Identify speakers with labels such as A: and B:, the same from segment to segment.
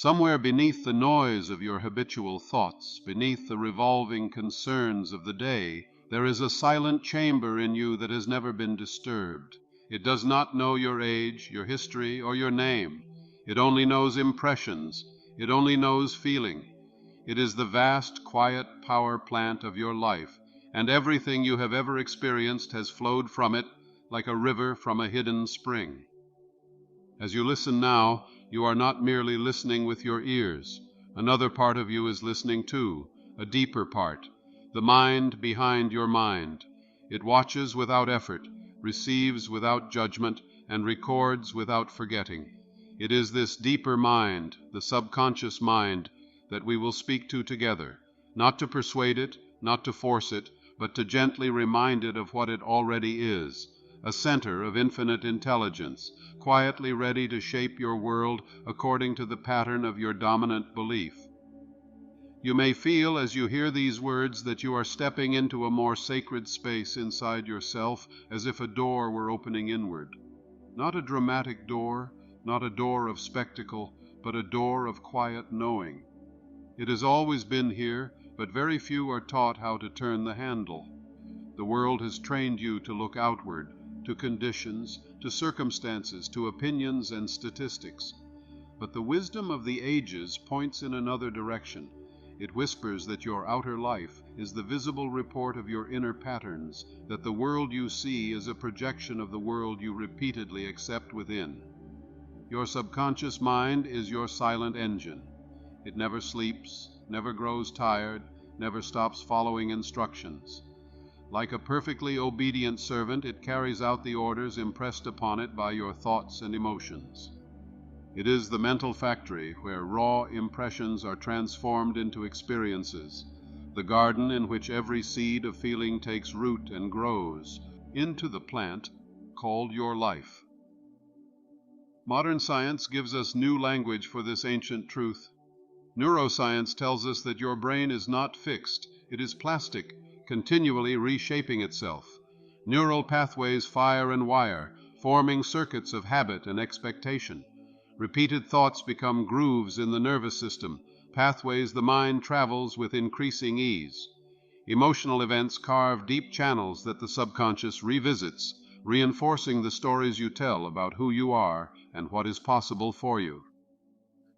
A: Somewhere beneath the noise of your habitual thoughts, beneath the revolving concerns of the day, there is a silent chamber in you that has never been disturbed. It does not know your age, your history, or your name. It only knows impressions. It only knows feeling. It is the vast, quiet power plant of your life, and everything you have ever experienced has flowed from it like a river from a hidden spring. As you listen now, you are not merely listening with your ears. Another part of you is listening too, a deeper part, the mind behind your mind. It watches without effort, receives without judgment, and records without forgetting. It is this deeper mind, the subconscious mind, that we will speak to together, not to persuade it, not to force it, but to gently remind it of what it already is, a center of infinite intelligence, quietly ready to shape your world according to the pattern of your dominant belief. You may feel as you hear these words that you are stepping into a more sacred space inside yourself, as if a door were opening inward. Not a dramatic door, not a door of spectacle, but a door of quiet knowing. It has always been here, but very few are taught how to turn the handle. The world has trained you to look outward, to conditions, to circumstances, to opinions and statistics. But the wisdom of the ages points in another direction. It whispers that your outer life is the visible report of your inner patterns, that the world you see is a projection of the world you repeatedly accept within. Your subconscious mind is your silent engine. It never sleeps, never grows tired, never stops following instructions. Like a perfectly obedient servant, it carries out the orders impressed upon it by your thoughts and emotions. It is the mental factory where raw impressions are transformed into experiences, the garden in which every seed of feeling takes root and grows into the plant called your life. Modern science gives us new language for this ancient truth. Neuroscience tells us that your brain is not fixed, it is plastic, continually reshaping itself. Neural pathways fire and wire, forming circuits of habit and expectation. Repeated thoughts become grooves in the nervous system, pathways the mind travels with increasing ease. Emotional events carve deep channels that the subconscious revisits, reinforcing the stories you tell about who you are and what is possible for you.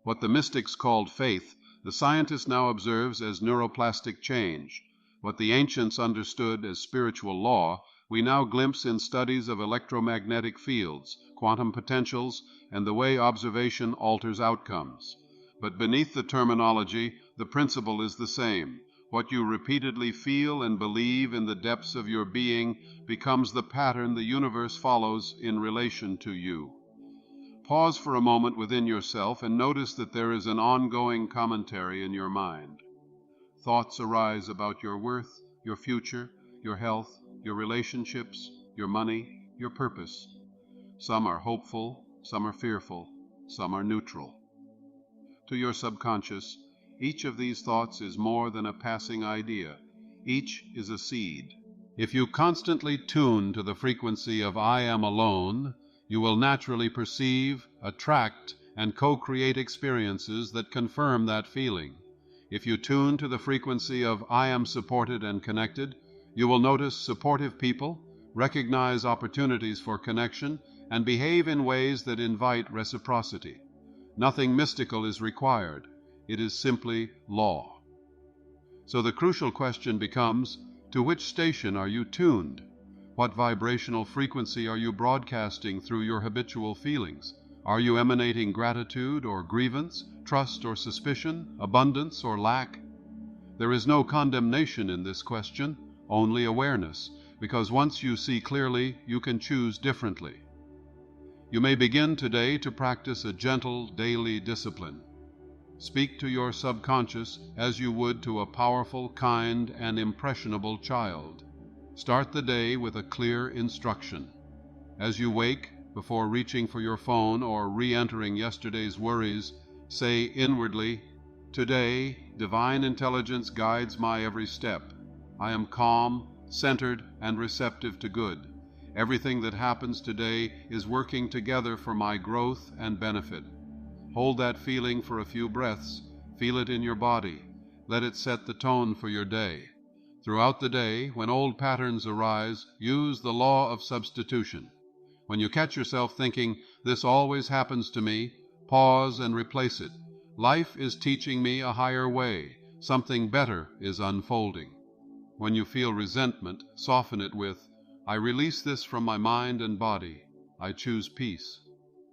A: What the mystics called faith, the scientist now observes as neuroplastic change. What the ancients understood as spiritual law, we now glimpse in studies of electromagnetic fields, quantum potentials, and the way observation alters outcomes. But beneath the terminology, the principle is the same. What you repeatedly feel and believe in the depths of your being becomes the pattern the universe follows in relation to you. Pause for a moment within yourself and notice that there is an ongoing commentary in your mind. Thoughts arise about your worth, your future, your health, your relationships, your money, your purpose. Some are hopeful, some are fearful, some are neutral. To your subconscious, each of these thoughts is more than a passing idea. Each is a seed. If you constantly tune to the frequency of I am alone, you will naturally perceive, attract, and co-create experiences that confirm that feeling. If you tune to the frequency of I am supported and connected, you will notice supportive people, recognize opportunities for connection, and behave in ways that invite reciprocity. Nothing mystical is required. It is simply law. So the crucial question becomes, to which station are you tuned? What vibrational frequency are you broadcasting through your habitual feelings? Are you emanating gratitude or grievance, trust or suspicion, abundance or lack? There is no condemnation in this question, only awareness, because once you see clearly, you can choose differently. You may begin today to practice a gentle daily discipline. Speak to your subconscious as you would to a powerful, kind, and impressionable child. Start the day with a clear instruction. As you wake, before reaching for your phone or re-entering yesterday's worries, say inwardly, "Today, divine intelligence guides my every step. I am calm, centered, and receptive to good. Everything that happens today is working together for my growth and benefit." Hold that feeling for a few breaths. Feel it in your body. Let it set the tone for your day. Throughout the day, when old patterns arise, use the law of substitution. When you catch yourself thinking, "This always happens to me," pause and replace it. "Life is teaching me a higher way. Something better is unfolding." When you feel resentment, soften it with, "I release this from my mind and body. I choose peace."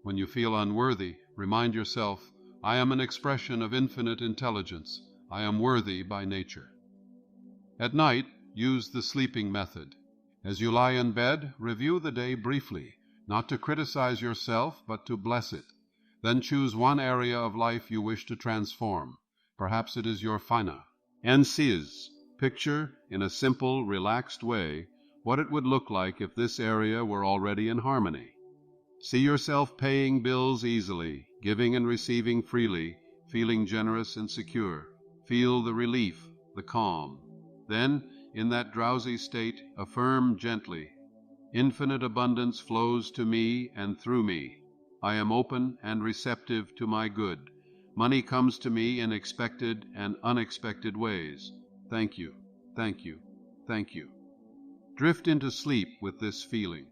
A: When you feel unworthy, remind yourself, "I am an expression of infinite intelligence. I am worthy by nature." At night, use the sleeping method. As you lie in bed, review the day briefly, not to criticize yourself, but to bless it. Then choose one area of life you wish to transform. Perhaps it is your fina. NCs. Picture, in a simple, relaxed way, what it would look like if this area were already in harmony. See yourself paying bills easily, giving and receiving freely, feeling generous and secure. Feel the relief, the calm. Then, in that drowsy state, affirm gently, "Infinite abundance flows to me and through me. I am open and receptive to my good. Money comes to me in expected and unexpected ways. Thank you, thank you, thank you." Drift into sleep with this feeling.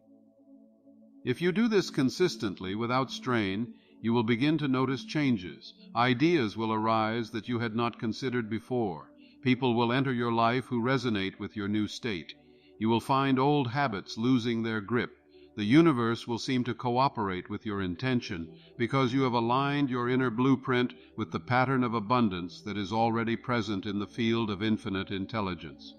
A: If you do this consistently without strain, you will begin to notice changes. Ideas will arise that you had not considered before. People will enter your life who resonate with your new state. You will find old habits losing their grip. The universe will seem to cooperate with your intention because you have aligned your inner blueprint with the pattern of abundance that is already present in the field of infinite intelligence.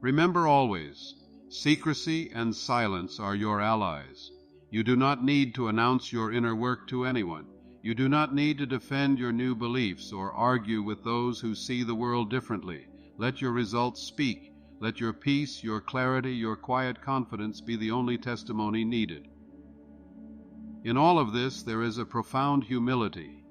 A: Remember always, secrecy and silence are your allies. You do not need to announce your inner work to anyone. You do not need to defend your new beliefs or argue with those who see the world differently. Let your results speak. Let your peace, your clarity, your quiet confidence be the only testimony needed. In all of this, there is a profound humility.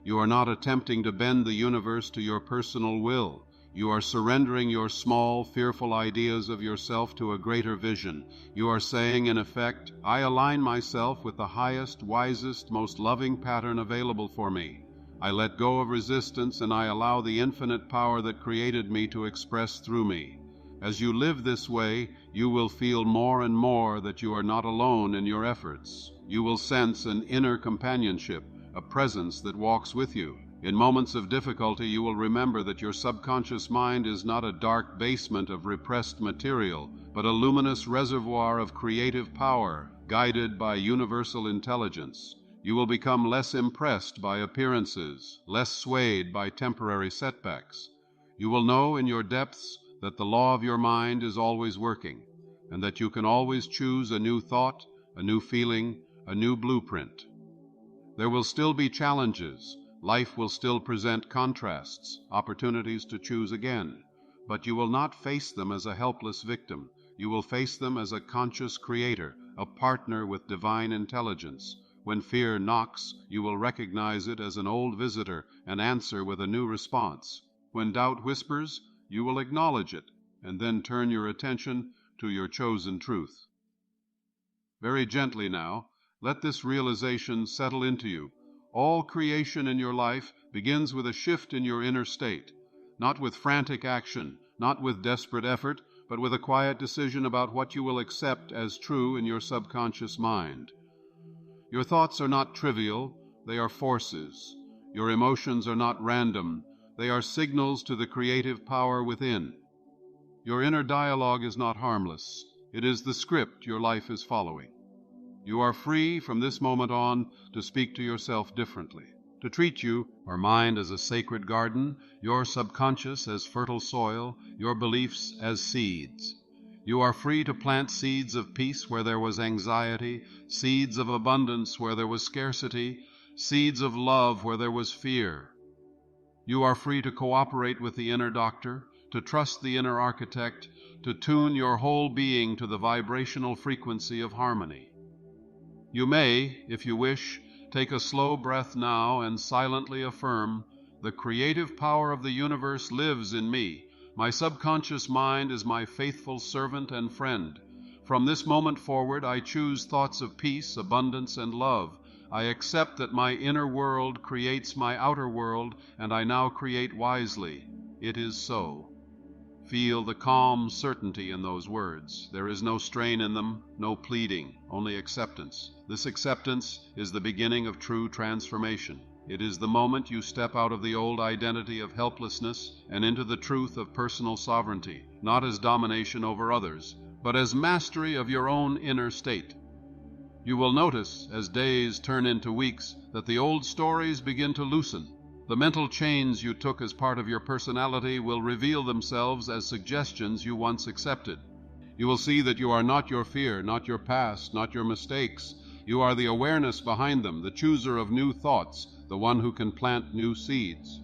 A: You are not attempting to bend the universe to your personal will. You are surrendering your small, fearful ideas of yourself to a greater vision. You are saying, in effect, "I align myself with the highest, wisest, most loving pattern available for me. I let go of resistance and I allow the infinite power that created me to express through me." As you live this way, you will feel more and more that you are not alone in your efforts. You will sense an inner companionship, a presence that walks with you. In moments of difficulty, you will remember that your subconscious mind is not a dark basement of repressed material, but a luminous reservoir of creative power, guided by universal intelligence. You will become less impressed by appearances, less swayed by temporary setbacks. You will know in your depths that the law of your mind is always working, and that you can always choose a new thought, a new feeling, a new blueprint. There will still be challenges. Life will still present contrasts, opportunities to choose again, but you will not face them as a helpless victim. You will face them as a conscious creator, a partner with divine intelligence. When fear knocks, you will recognize it as an old visitor and answer with a new response. When doubt whispers, you will acknowledge it and then turn your attention to your chosen truth. Very gently now, let this realization settle into you. All creation in your life begins with a shift in your inner state, not with frantic action, not with desperate effort, but with a quiet decision about what you will accept as true in your subconscious mind. Your thoughts are not trivial, they are forces. Your emotions are not random, they are signals to the creative power within. Your inner dialogue is not harmless, it is the script your life is following. You are free from this moment on to speak to yourself differently, to treat your mind as a sacred garden, your subconscious as fertile soil, your beliefs as seeds. You are free to plant seeds of peace where there was anxiety, seeds of abundance where there was scarcity, seeds of love where there was fear. You are free to cooperate with the inner doctor, to trust the inner architect, to tune your whole being to the vibrational frequency of harmony. You may, if you wish, take a slow breath now and silently affirm, "The creative power of the universe lives in me. My subconscious mind is my faithful servant and friend. From this moment forward, I choose thoughts of peace, abundance, and love. I accept that my inner world creates my outer world, and I now create wisely. It is so. Feel the calm certainty in those words. There is no strain in them, no pleading, only acceptance. This acceptance is the beginning of true transformation. It is the moment you step out of the old identity of helplessness and into the truth of personal sovereignty, not as domination over others, but as mastery of your own inner state. You will notice, as days turn into weeks, that the old stories begin to loosen. The mental chains you took as part of your personality will reveal themselves as suggestions you once accepted. You will see that you are not your fear, not your past, not your mistakes. You are the awareness behind them, the chooser of new thoughts, the one who can plant new seeds.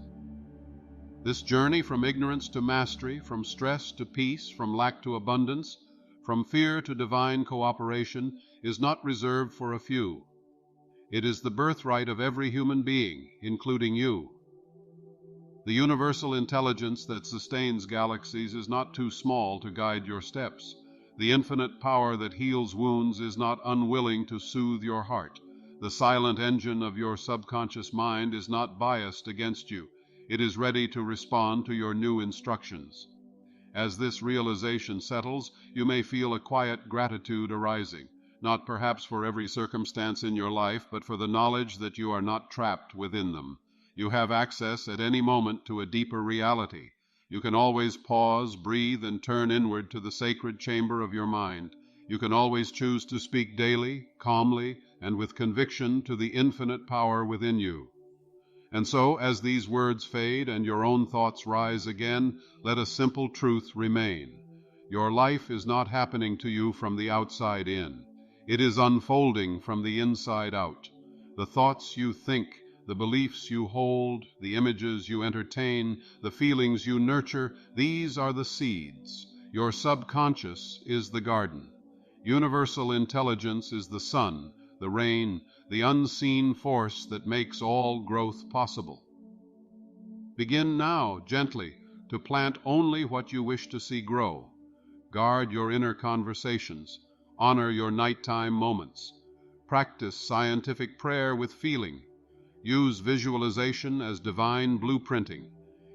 A: This journey from ignorance to mastery, from stress to peace, from lack to abundance, from fear to divine cooperation, is not reserved for a few. It is the birthright of every human being, including you. The universal intelligence that sustains galaxies is not too small to guide your steps. The infinite power that heals wounds is not unwilling to soothe your heart. The silent engine of your subconscious mind is not biased against you. It is ready to respond to your new instructions. As this realization settles, you may feel a quiet gratitude arising, not perhaps for every circumstance in your life, but for the knowledge that you are not trapped within them. You have access at any moment to a deeper reality. You can always pause, breathe, and turn inward to the sacred chamber of your mind. You can always choose to speak daily, calmly, and with conviction to the infinite power within you. And so, as these words fade and your own thoughts rise again, let a simple truth remain. Your life is not happening to you from the outside in. It is unfolding from the inside out. The thoughts you think, the beliefs you hold, the images you entertain, the feelings you nurture, these are the seeds. Your subconscious is the garden. Universal intelligence is the sun, the rain, the unseen force that makes all growth possible. Begin now, gently, to plant only what you wish to see grow. Guard your inner conversations. Honor your nighttime moments. Practice scientific prayer with feeling. Use visualization as divine blueprinting.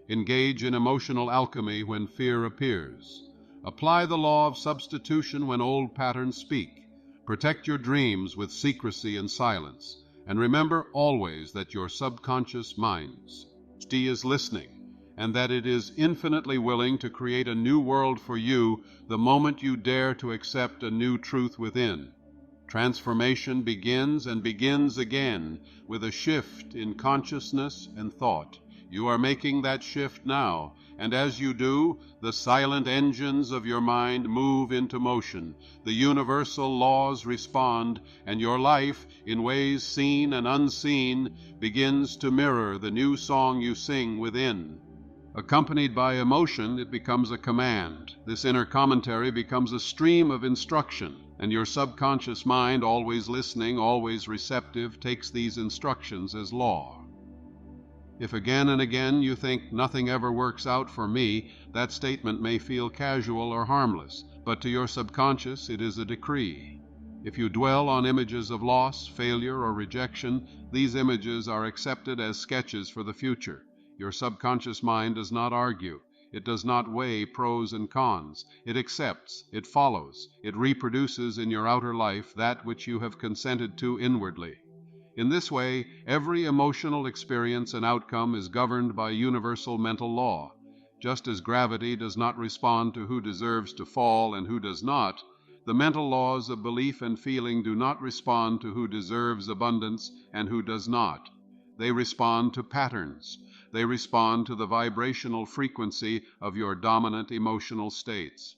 A: Engage in emotional alchemy when fear appears. Apply the law of substitution when old patterns speak. Protect your dreams with secrecy and silence. And remember always that your subconscious mind's is listening, and that it is infinitely willing to create a new world for you the moment you dare to accept a new truth within. Transformation begins and begins again with a shift in consciousness and thought. You are making that shift now, and as you do, the silent engines of your mind move into motion. The universal laws respond, and your life, in ways seen and unseen, begins to mirror the new song you sing within. Accompanied by emotion, it becomes a command. This inner commentary becomes a stream of instruction, and your subconscious mind, always listening, always receptive, takes these instructions as law. If again and again you think nothing ever works out for me, that statement may feel casual or harmless, but to your subconscious it is a decree. If you dwell on images of loss, failure, or rejection, these images are accepted as sketches for the future. Your subconscious mind does not argue. It does not weigh pros and cons. It accepts, it follows, it reproduces in your outer life that which you have consented to inwardly. In this way, every emotional experience and outcome is governed by universal mental law. Just as gravity does not respond to who deserves to fall and who does not, the mental laws of belief and feeling do not respond to who deserves abundance and who does not. They respond to patterns. They respond to the vibrational frequency of your dominant emotional states.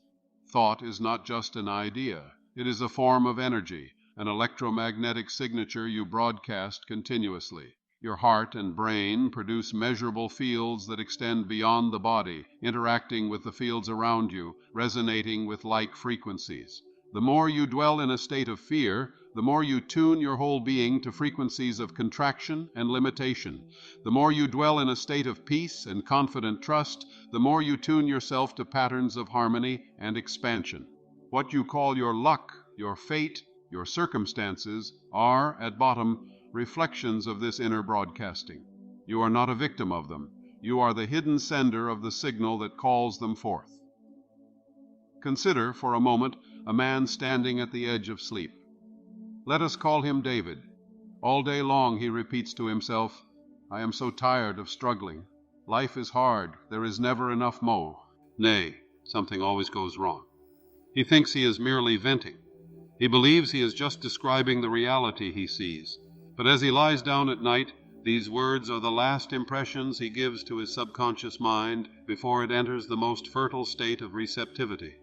A: Thought is not just an idea. It is a form of energy, an electromagnetic signature you broadcast continuously. Your heart and brain produce measurable fields that extend beyond the body, interacting with the fields around you, resonating with like frequencies. The more you dwell in a state of fear, the more you tune your whole being to frequencies of contraction and limitation. The more you dwell in a state of peace and confident trust, the more you tune yourself to patterns of harmony and expansion. What you call your luck, your fate, your circumstances are, at bottom, reflections of this inner broadcasting. You are not a victim of them. You are the hidden sender of the signal that calls them forth. Consider for a moment a man standing at the edge of sleep. Let us call him David. All day long he repeats to himself, "I am so tired of struggling. Life is hard. There is never enough mo." Nay, something always goes wrong. He thinks he is merely venting. He believes he is just describing the reality he sees. But as he lies down at night, these words are the last impressions he gives to his subconscious mind before it enters the most fertile state of receptivity.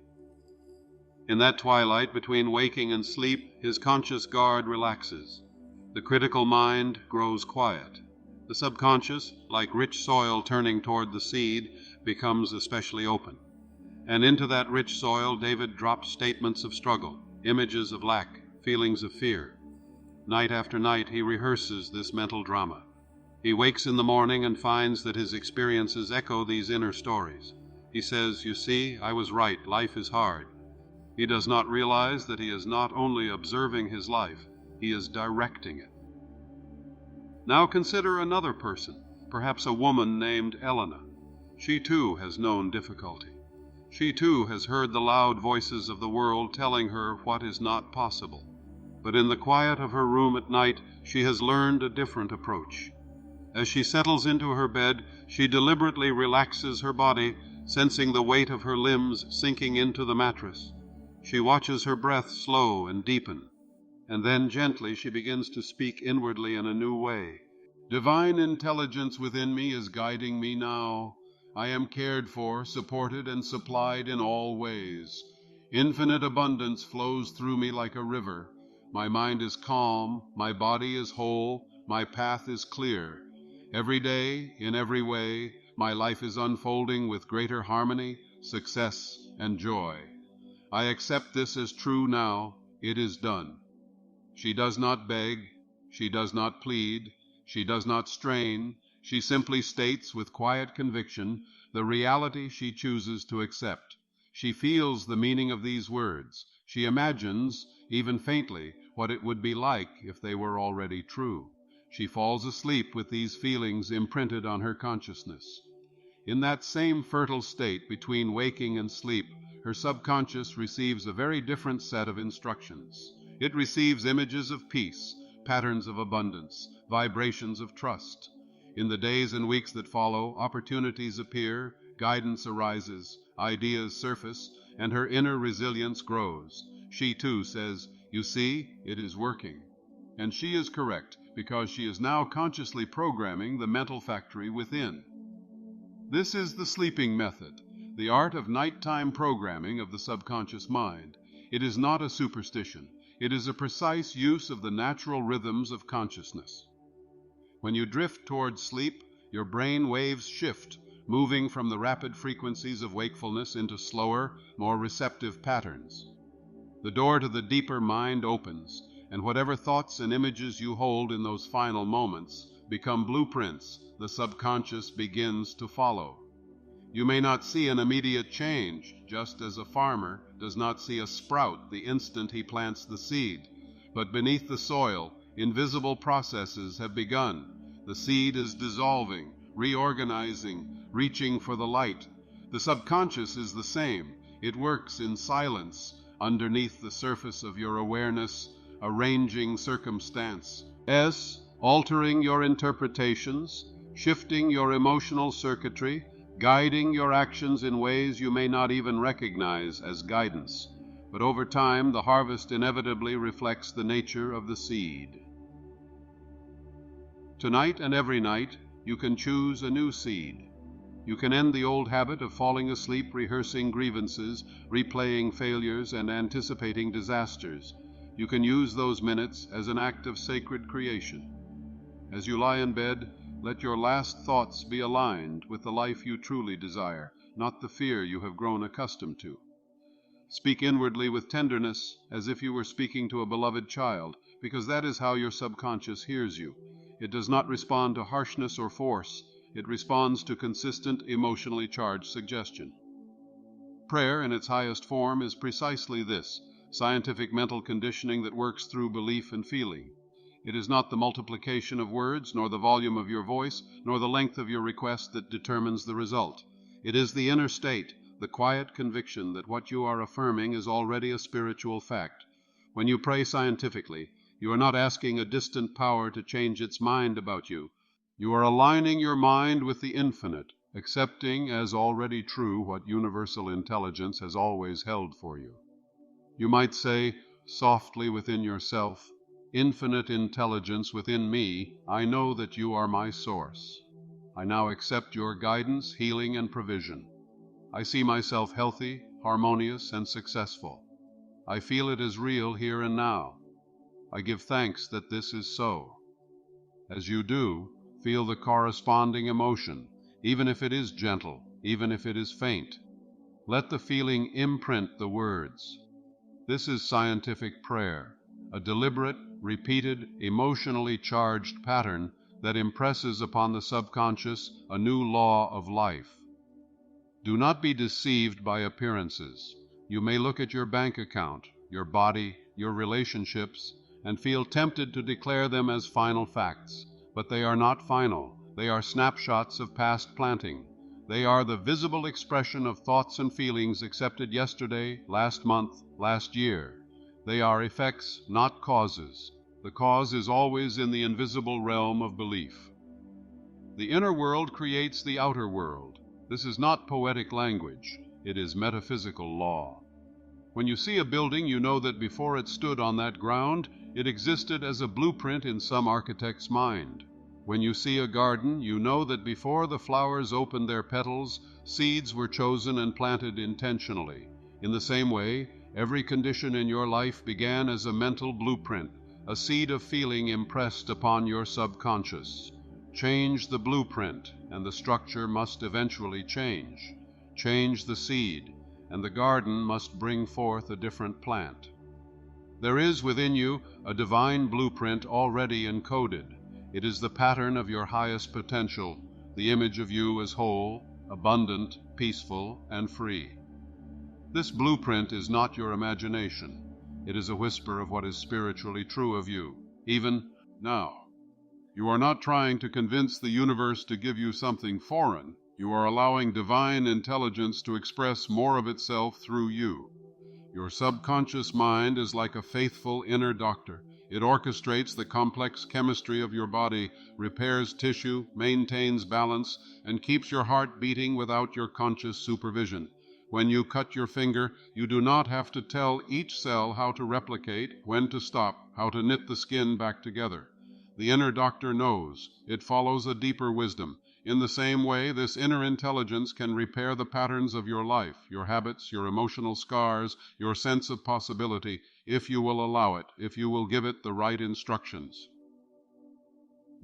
A: In that twilight between waking and sleep, his conscious guard relaxes. The critical mind grows quiet. The subconscious, like rich soil turning toward the seed, becomes especially open. And into that rich soil David drops statements of struggle, images of lack, feelings of fear. Night after night he rehearses this mental drama. He wakes in the morning and finds that his experiences echo these inner stories. He says, "You see, I was right, life is hard." He does not realize that he is not only observing his life, he is directing it. Now consider another person, perhaps a woman named Elena. She too has known difficulty. She too has heard the loud voices of the world telling her what is not possible. But in the quiet of her room at night, she has learned a different approach. As she settles into her bed, she deliberately relaxes her body, sensing the weight of her limbs sinking into the mattress. She watches her breath slow and deepen, and then gently she begins to speak inwardly in a new way. "Divine intelligence within me is guiding me now. I am cared for, supported, and supplied in all ways. Infinite abundance flows through me like a river. My mind is calm, my body is whole, my path is clear. Every day, in every way, my life is unfolding with greater harmony, success, and joy. I accept this as true now. It is done." She does not beg, she does not plead, she does not strain. She simply states with quiet conviction the reality she chooses to accept. She feels the meaning of these words. She imagines, even faintly, what it would be like if they were already true. She falls asleep with these feelings imprinted on her consciousness. In that same fertile state between waking and sleep, her subconscious receives a very different set of instructions. It receives images of peace, patterns of abundance, vibrations of trust. In the days and weeks that follow, opportunities appear, guidance arises, ideas surface, and her inner resilience grows. She too says, "You see, it is working." And she is correct, because she is now consciously programming the mental factory within. This is the sleeping method, the art of nighttime programming of the subconscious mind. It is not a superstition. It is a precise use of the natural rhythms of consciousness. When you drift towards sleep, your brain waves shift, moving from the rapid frequencies of wakefulness into slower, more receptive patterns. The door to the deeper mind opens, and whatever thoughts and images you hold in those final moments become blueprints the subconscious begins to follow. You may not see an immediate change, just as a farmer does not see a sprout the instant he plants the seed. But beneath the soil, invisible processes have begun. The seed is dissolving, reorganizing, reaching for the light. The subconscious is the same. It works in silence, underneath the surface of your awareness, arranging circumstance, altering your interpretations, shifting your emotional circuitry, guiding your actions in ways you may not even recognize as guidance. But over time, the harvest inevitably reflects the nature of the seed. Tonight and every night, you can choose a new seed. You can end the old habit of falling asleep rehearsing grievances, replaying failures, and anticipating disasters. You can use those minutes as an act of sacred creation. As you lie in bed, let your last thoughts be aligned with the life you truly desire, not the fear you have grown accustomed to. Speak inwardly with tenderness, as if you were speaking to a beloved child, because that is how your subconscious hears you. It does not respond to harshness or force. It responds to consistent, emotionally charged suggestion. Prayer, in its highest form, is precisely this, scientific mental conditioning that works through belief and feeling. It is not the multiplication of words, nor the volume of your voice, nor the length of your request that determines the result. It is the inner state, the quiet conviction that what you are affirming is already a spiritual fact. When you pray scientifically, you are not asking a distant power to change its mind about you. You are aligning your mind with the infinite, accepting as already true what universal intelligence has always held for you. You might say, softly within yourself, "Infinite intelligence within me, I know that you are my source. I now accept your guidance, healing, and provision. I see myself healthy, harmonious, and successful. I feel it is real here and now. I give thanks that this is so." As you do, feel the corresponding emotion, even if it is gentle, even if it is faint. Let the feeling imprint the words. This is scientific prayer, a deliberate, repeated, emotionally charged pattern that impresses upon the subconscious a new law of life. Do not be deceived by appearances. You may look at your bank account, your body, your relationships, and feel tempted to declare them as final facts. But they are not final. They are snapshots of past planting. They are the visible expression of thoughts and feelings accepted yesterday, last month, last year. They are effects, not causes. The cause is always in the invisible realm of belief. The inner world creates the outer world. This is not poetic language. It is metaphysical law. When you see a building, you know that before it stood on that ground, it existed as a blueprint in some architect's mind. When you see a garden, you know that before the flowers opened their petals, seeds were chosen and planted intentionally. In the same way, every condition in your life began as a mental blueprint, a seed of feeling impressed upon your subconscious. Change the blueprint, and the structure must eventually change. Change the seed, and the garden must bring forth a different plant. There is within you a divine blueprint already encoded. It is the pattern of your highest potential, the image of you as whole, abundant, peaceful, and free. This blueprint is not your imagination. It is a whisper of what is spiritually true of you, even now. You are not trying to convince the universe to give you something foreign. You are allowing divine intelligence to express more of itself through you. Your subconscious mind is like a faithful inner doctor. It orchestrates the complex chemistry of your body, repairs tissue, maintains balance, and keeps your heart beating without your conscious supervision. When you cut your finger, you do not have to tell each cell how to replicate, when to stop, how to knit the skin back together. The inner doctor knows. It follows a deeper wisdom. In the same way, this inner intelligence can repair the patterns of your life, your habits, your emotional scars, your sense of possibility, if you will allow it, if you will give it the right instructions.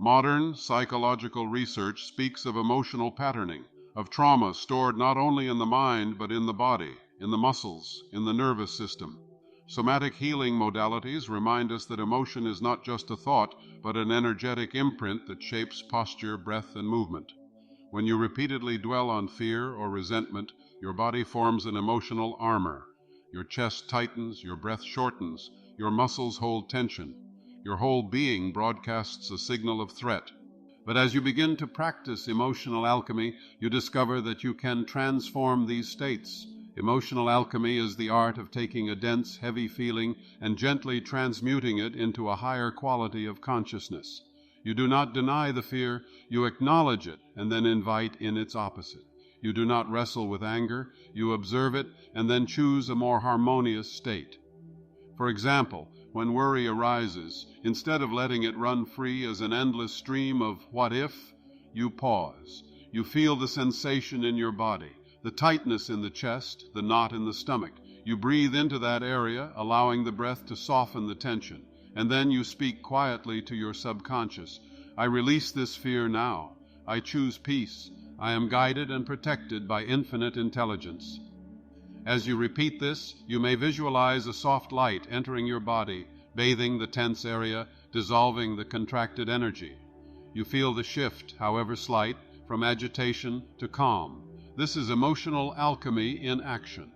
A: Modern psychological research speaks of emotional patterning, of trauma stored not only in the mind but in the body, in the muscles, in the nervous system. Somatic healing modalities remind us that emotion is not just a thought, but an energetic imprint that shapes posture, breath, and movement. When you repeatedly dwell on fear or resentment, your body forms an emotional armor. Your chest tightens, your breath shortens, your muscles hold tension. Your whole being broadcasts a signal of threat. But as you begin to practice emotional alchemy, you discover that you can transform these states. Emotional alchemy is the art of taking a dense, heavy feeling and gently transmuting it into a higher quality of consciousness. You do not deny the fear, you acknowledge it and then invite in its opposite. You do not wrestle with anger, you observe it and then choose a more harmonious state. For example, when worry arises, instead of letting it run free as an endless stream of what if, you pause. You feel the sensation in your body, the tightness in the chest, the knot in the stomach. You breathe into that area, allowing the breath to soften the tension. And then you speak quietly to your subconscious. I release this fear now. I choose peace. I am guided and protected by infinite intelligence. As you repeat this, you may visualize a soft light entering your body, bathing the tense area, dissolving the contracted energy. You feel the shift, however slight, from agitation to calm. This is emotional alchemy in action.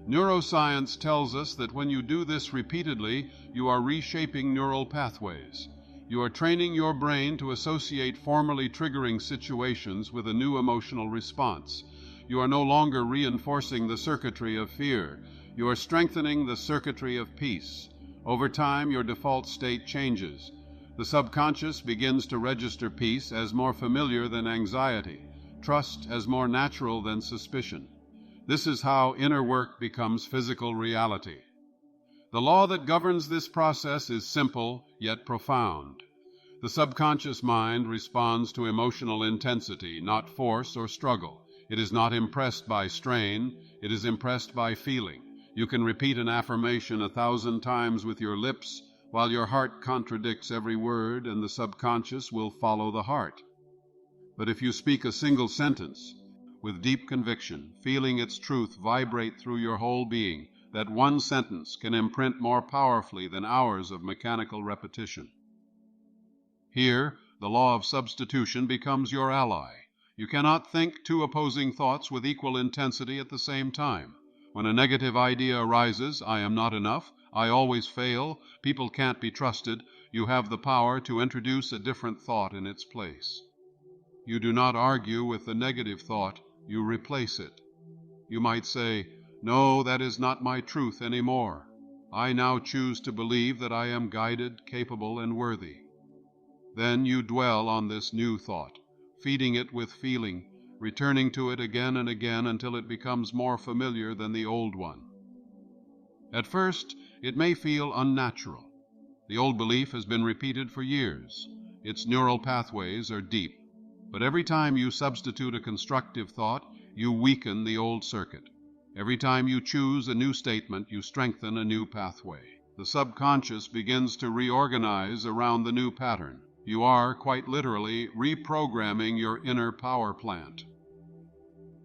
A: Neuroscience tells us that when you do this repeatedly, you are reshaping neural pathways. You are training your brain to associate formerly triggering situations with a new emotional response. You are no longer reinforcing the circuitry of fear. You are strengthening the circuitry of peace. Over time, your default state changes. The subconscious begins to register peace as more familiar than anxiety, trust as more natural than suspicion. This is how inner work becomes physical reality. The law that governs this process is simple yet profound. The subconscious mind responds to emotional intensity, not force or struggle. It is not impressed by strain, it is impressed by feeling. You can repeat an affirmation 1,000 times with your lips, while your heart contradicts every word, and the subconscious will follow the heart. But if you speak a single sentence with deep conviction, feeling its truth vibrate through your whole being, that one sentence can imprint more powerfully than hours of mechanical repetition. Here, the law of substitution becomes your ally. You cannot think two opposing thoughts with equal intensity at the same time. When a negative idea arises, I am not enough, I always fail, people can't be trusted, you have the power to introduce a different thought in its place. You do not argue with the negative thought, you replace it. You might say, "No, that is not my truth anymore. I now choose to believe that I am guided, capable, and worthy." Then you dwell on this new thought, feeding it with feeling, returning to it again and again until it becomes more familiar than the old one. At first, it may feel unnatural. The old belief has been repeated for years. Its neural pathways are deep. But every time you substitute a constructive thought, you weaken the old circuit. Every time you choose a new statement, you strengthen a new pathway. The subconscious begins to reorganize around the new pattern. You are, quite literally, reprogramming your inner power plant.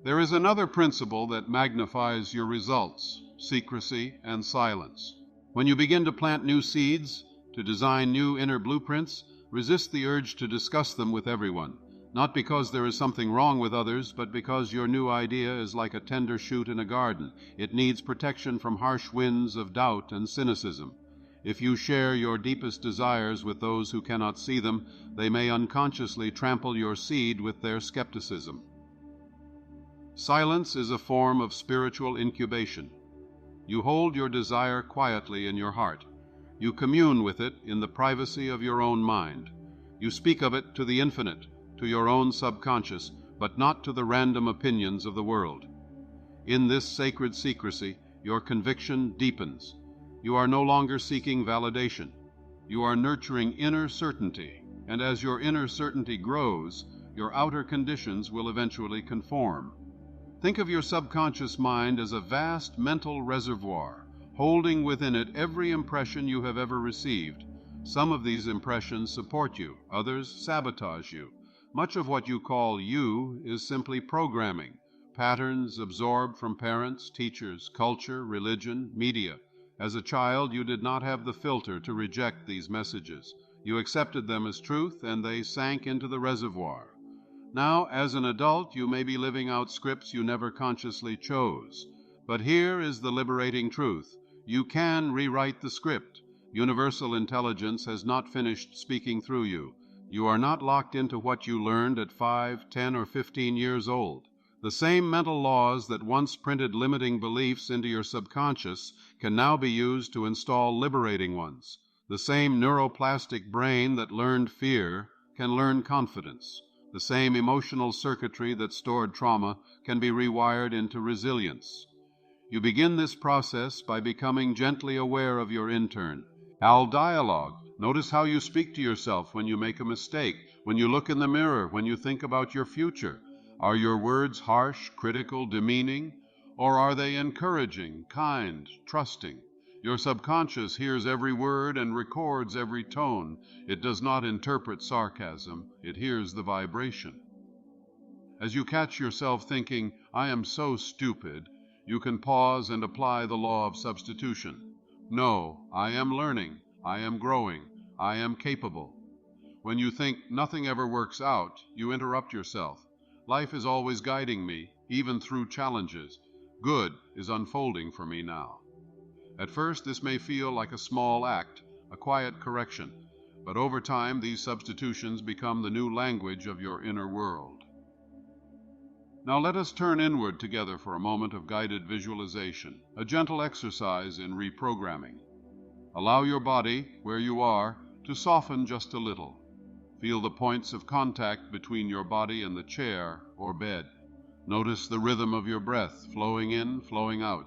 A: There is another principle that magnifies your results: secrecy and silence. When you begin to plant new seeds, to design new inner blueprints, resist the urge to discuss them with everyone. Not because there is something wrong with others, but because your new idea is like a tender shoot in a garden. It needs protection from harsh winds of doubt and cynicism. If you share your deepest desires with those who cannot see them, they may unconsciously trample your seed with their skepticism. Silence is a form of spiritual incubation. You hold your desire quietly in your heart. You commune with it in the privacy of your own mind. You speak of it to the infinite, to your own subconscious, but not to the random opinions of the world. In this sacred secrecy, your conviction deepens. You are no longer seeking validation. You are nurturing inner certainty, and as your inner certainty grows, your outer conditions will eventually conform. Think of your subconscious mind as a vast mental reservoir, holding within it every impression you have ever received. Some of these impressions support you, others sabotage you. Much of what you call you is simply programming, patterns absorbed from parents, teachers, culture, religion, media. As a child, you did not have the filter to reject these messages. You accepted them as truth, and they sank into the reservoir. Now, as an adult, you may be living out scripts you never consciously chose. But here is the liberating truth. You can rewrite the script. Universal intelligence has not finished speaking through you. You are not locked into what you learned at 5, 10, or 15 years old. The same mental laws that once printed limiting beliefs into your subconscious can now be used to install liberating ones. The same neuroplastic brain that learned fear can learn confidence. The same emotional circuitry that stored trauma can be rewired into resilience. You begin this process by becoming gently aware of your intern. Dialogue. Notice how you speak to yourself when you make a mistake, when you look in the mirror, when you think about your future. Are your words harsh, critical, demeaning, or are they encouraging, kind, trusting? Your subconscious hears every word and records every tone. It does not interpret sarcasm, it hears the vibration. As you catch yourself thinking, "I am so stupid," you can pause and apply the law of substitution. No, I am learning, I am growing, I am capable. When you think nothing ever works out, you interrupt yourself. Life is always guiding me, even through challenges. Good is unfolding for me now. At first, this may feel like a small act, a quiet correction. but over time these substitutions become the new language of your inner world. Now let us turn inward together for a moment of guided visualization, a gentle exercise in reprogramming. Allow your body, where you are, to soften just a little. Feel the points of contact between your body and the chair or bed. Notice the rhythm of your breath, flowing in, flowing out.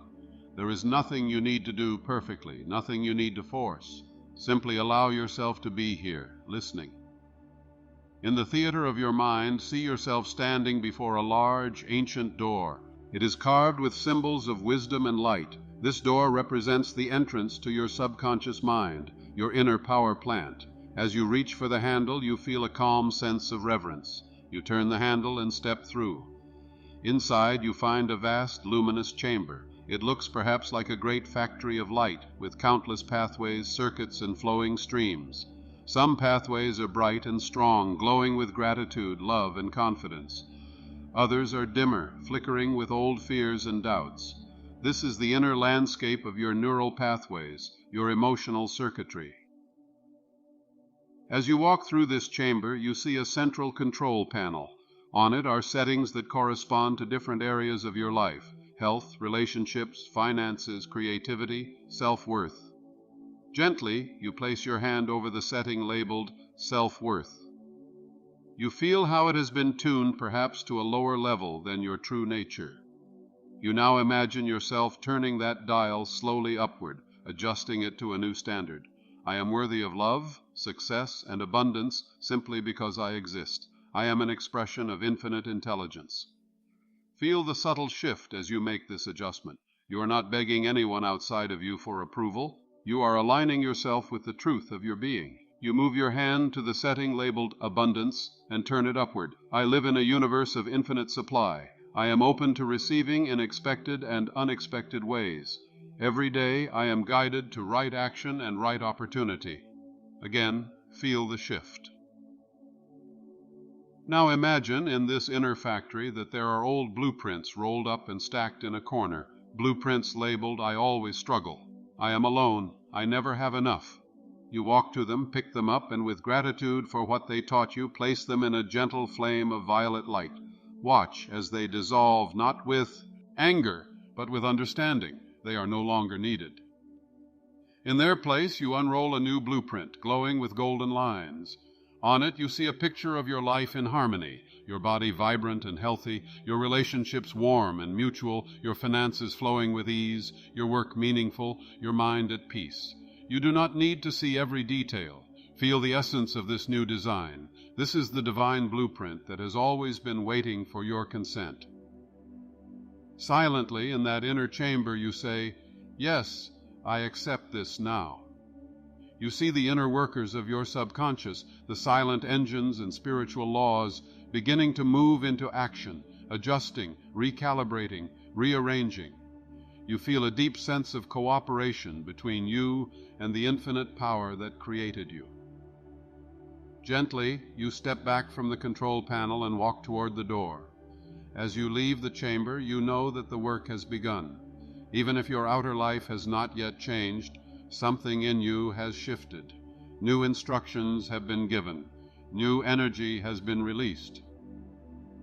A: There is nothing you need to do perfectly, nothing you need to force. Simply allow yourself to be here, listening. In the theater of your mind, see yourself standing before a large, ancient door. It is carved with symbols of wisdom and light. This door represents the entrance to your subconscious mind, your inner power plant. As you reach for the handle, you feel a calm sense of reverence. You turn the handle and step through. Inside, you find a vast, luminous chamber. It looks perhaps like a great factory of light, with countless pathways, circuits, and flowing streams. Some pathways are bright and strong, glowing with gratitude, love, and confidence. Others are dimmer, flickering with old fears and doubts. This is the inner landscape of your neural pathways, your emotional circuitry. As you walk through this chamber, you see a central control panel. On it are settings that correspond to different areas of your life: health, relationships, finances, creativity, self-worth. Gently, you place your hand over the setting labeled self-worth. You feel how it has been tuned perhaps to a lower level than your true nature. You now imagine yourself turning that dial slowly upward, adjusting it to a new standard. I am worthy of love, success, and abundance simply because I exist. I am an expression of infinite intelligence. Feel the subtle shift as you make this adjustment. You are not begging anyone outside of you for approval. You are aligning yourself with the truth of your being. You move your hand to the setting labeled abundance and turn it upward. I live in a universe of infinite supply. I am open to receiving in expected and unexpected ways. Every day I am guided to right action and right opportunity. Again, feel the shift. Now imagine in this inner factory that there are old blueprints rolled up and stacked in a corner. Blueprints labeled, I always struggle. I am alone. I never have enough. You walk to them, pick them up, and with gratitude for what they taught you, place them in a gentle flame of violet light. Watch as they dissolve, not with anger, but with understanding. They are no longer needed. In their place, you unroll a new blueprint, glowing with golden lines. On it, you see a picture of your life in harmony, your body vibrant and healthy, your relationships warm and mutual, your finances flowing with ease, your work meaningful, your mind at peace. You do not need to see every detail. Feel the essence of this new design. This is the divine blueprint that has always been waiting for your consent. Silently, in that inner chamber, you say, yes, I accept this now. You see the inner workers of your subconscious, the silent engines and spiritual laws, beginning to move into action, adjusting, recalibrating, rearranging. You feel a deep sense of cooperation between you and the infinite power that created you. Gently, you step back from the control panel and walk toward the door. As you leave the chamber, you know that the work has begun. Even if your outer life has not yet changed, something in you has shifted. New instructions have been given. New energy has been released.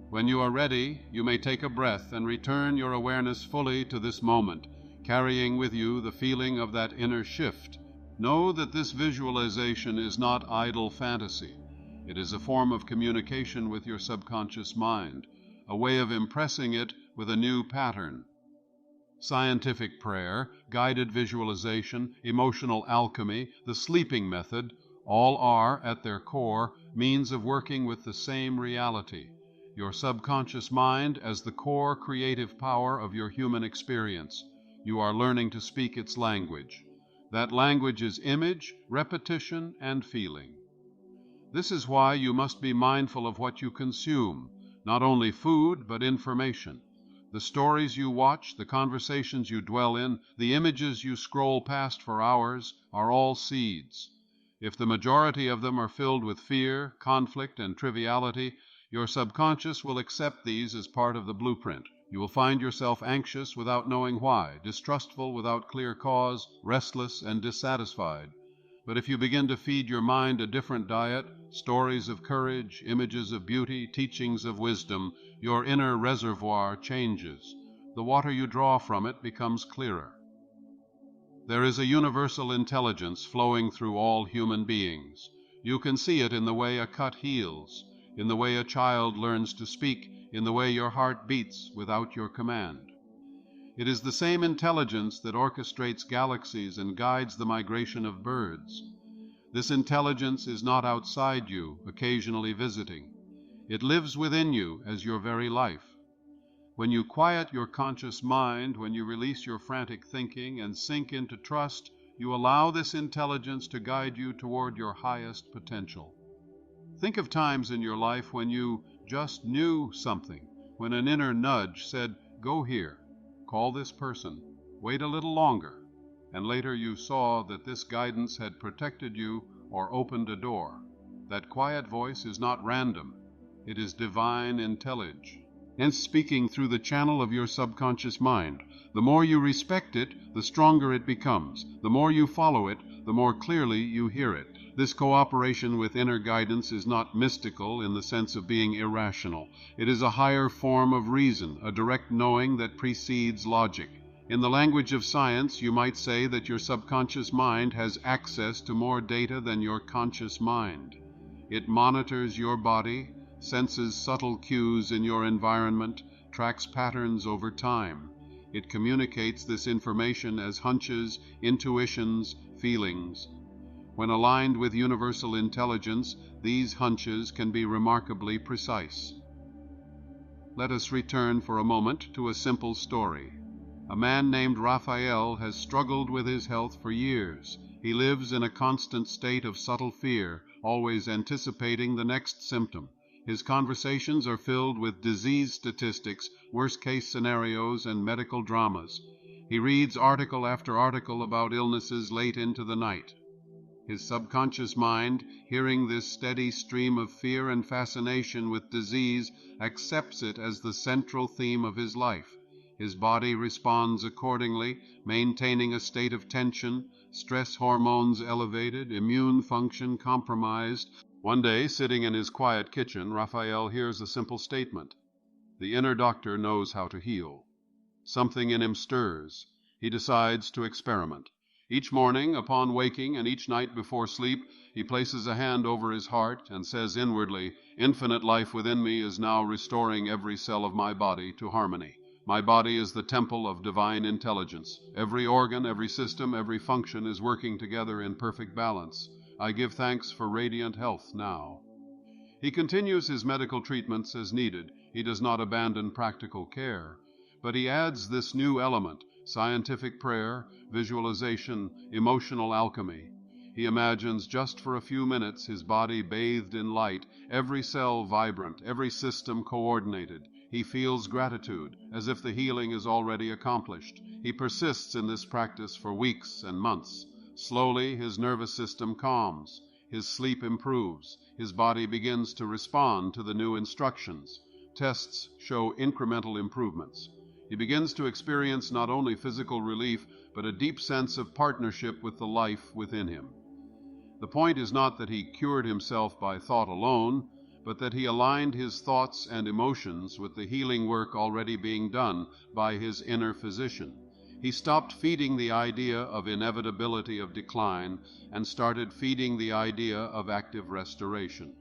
A: When you are ready, you may take a breath and return your awareness fully to this moment, carrying with you the feeling of that inner shift. Know that this visualization is not idle fantasy. It is a form of communication with your subconscious mind, a way of impressing it with a new pattern. Scientific prayer, guided visualization, emotional alchemy, the sleeping method, all are, at their core, means of working with the same reality, your subconscious mind as the core creative power of your human experience. You are learning to speak its language. That language is image, repetition, and feeling. This is why you must be mindful of what you consume, not only food, but information. The stories you watch, the conversations you dwell in, the images you scroll past for hours are all seeds. If the majority of them are filled with fear, conflict, and triviality, your subconscious will accept these as part of the blueprint. You will find yourself anxious without knowing why, distrustful without clear cause, restless and dissatisfied. But if you begin to feed your mind a different diet, stories of courage, images of beauty, teachings of wisdom, your inner reservoir changes. The water you draw from it becomes clearer. There is a universal intelligence flowing through all human beings. You can see it in the way a cut heals, in the way a child learns to speak, in the way your heart beats without your command. It is the same intelligence that orchestrates galaxies and guides the migration of birds. This intelligence is not outside you, occasionally visiting. It lives within you as your very life. When you quiet your conscious mind, when you release your frantic thinking and sink into trust, you allow this intelligence to guide you toward your highest potential. Think of times in your life when you just knew something, when an inner nudge said, "Go here, call this person, wait a little longer," and later you saw that this guidance had protected you or opened a door. That quiet voice is not random. It is divine intelligence, and speaking through the channel of your subconscious mind. The more you respect it, the stronger it becomes. The more you follow it, the more clearly you hear it. This cooperation with inner guidance is not mystical in the sense of being irrational. It is a higher form of reason, a direct knowing that precedes logic. In the language of science, you might say that your subconscious mind has access to more data than your conscious mind. It monitors your body, senses subtle cues in your environment, tracks patterns over time. It communicates this information as hunches, intuitions, feelings. When aligned with universal intelligence, these hunches can be remarkably precise. Let us return for a moment to a simple story. A man named Raphael has struggled with his health for years. He lives in a constant state of subtle fear, always anticipating the next symptom. His conversations are filled with disease statistics, worst-case scenarios, and medical dramas. He reads article after article about illnesses late into the night. His subconscious mind, hearing this steady stream of fear and fascination with disease, accepts it as the central theme of his life. His body responds accordingly, maintaining a state of tension, stress hormones elevated, immune function compromised. One day, sitting in his quiet kitchen, Raphael hears a simple statement: "The inner doctor knows how to heal." Something in him stirs. He decides to experiment. Each morning, upon waking, and each night before sleep, he places a hand over his heart and says inwardly, "Infinite life within me is now restoring every cell of my body to harmony. My body is the temple of divine intelligence. Every organ, every system, every function is working together in perfect balance. I give thanks for radiant health now." He continues his medical treatments as needed. He does not abandon practical care, but he adds this new element: scientific prayer, visualization, emotional alchemy. He imagines just for a few minutes his body bathed in light, every cell vibrant, every system coordinated. He feels gratitude, as if the healing is already accomplished. He persists in this practice for weeks and months. Slowly, his nervous system calms. His sleep improves. His body begins to respond to the new instructions. Tests show incremental improvements. He begins to experience not only physical relief, but a deep sense of partnership with the life within him. The point is not that he cured himself by thought alone, but that he aligned his thoughts and emotions with the healing work already being done by his inner physician. He stopped feeding the idea of inevitability of decline and started feeding the idea of active restoration.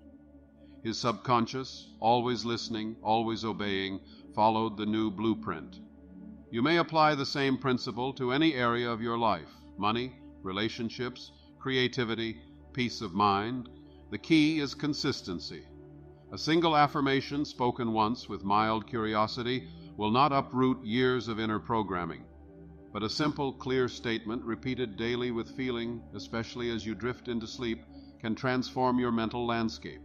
A: His subconscious, always listening, always obeying, followed the new blueprint. You may apply the same principle to any area of your life: money, relationships, creativity, peace of mind. The key is consistency. A single affirmation spoken once with mild curiosity will not uproot years of inner programming, but a simple, clear statement repeated daily with feeling, especially as you drift into sleep, can transform your mental landscape.